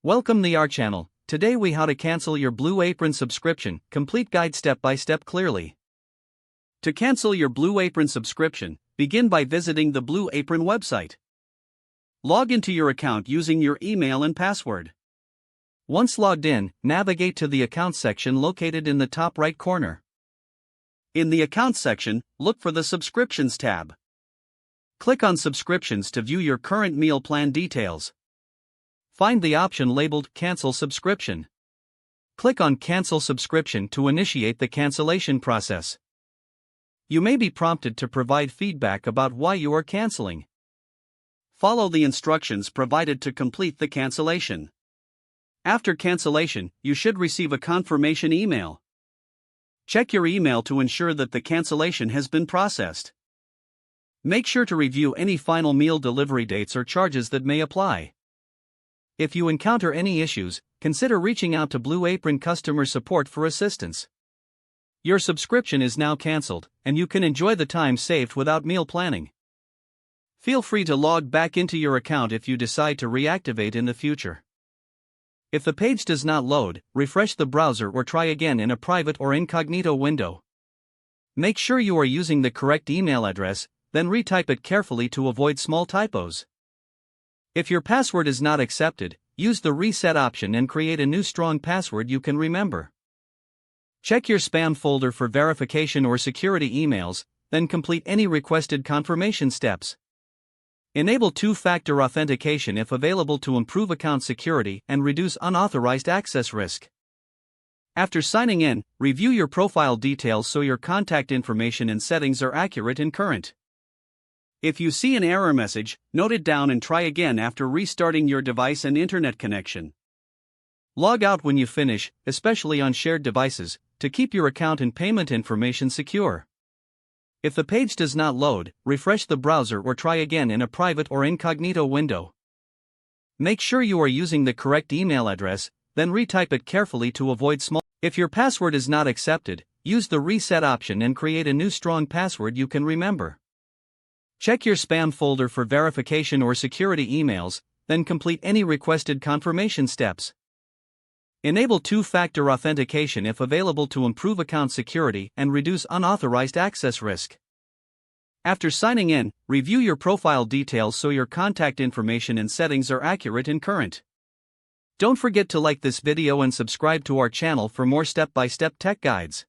Welcome to our channel. Today we how to cancel your Blue Apron subscription, complete guide step by step clearly. To cancel your Blue Apron subscription, begin by visiting the Blue Apron website. Log into your account using your email and password. Once logged in, navigate to the Accounts section located in the top right corner. In the Accounts section, look for the Subscriptions tab. Click on Subscriptions to view your current meal plan details. Find the option labeled Cancel Subscription. Click on Cancel Subscription to initiate the cancellation process. You may be prompted to provide feedback about why you are canceling. Follow the instructions provided to complete the cancellation. After cancellation, you should receive a confirmation email. Check your email to ensure that the cancellation has been processed. Make sure to review any final meal delivery dates or charges that may apply. If you encounter any issues, consider reaching out to Blue Apron customer support for assistance. Your subscription is now canceled, and you can enjoy the time saved without meal planning. Feel free to log back into your account if you decide to reactivate in the future. If the page does not load, refresh the browser or try again in a private or incognito window. Make sure you are using the correct email address, then retype it carefully to avoid small typos. If your password is not accepted, use the reset option and create a new strong password you can remember. Check your spam folder for verification or security emails, then complete any requested confirmation steps. Enable two-factor authentication if available to improve account security and reduce unauthorized access risk. After signing in, review your profile details so your contact information and settings are accurate and current. If you see an error message, note it down and try again after restarting your device and internet connection. Log out when you finish, especially on shared devices, to keep your account and payment information secure. If the page does not load, refresh the browser or try again in a private or incognito window. Make sure you are using the correct email address, then retype it carefully to avoid small. If your password is not accepted, use the reset option and create a new strong password you can remember. Check your spam folder for verification or security emails, then complete any requested confirmation steps. Enable two-factor authentication if available to improve account security and reduce unauthorized access risk. After signing in, review your profile details so your contact information and settings are accurate and current. Don't forget to like this video and subscribe to our channel for more step-by-step tech guides.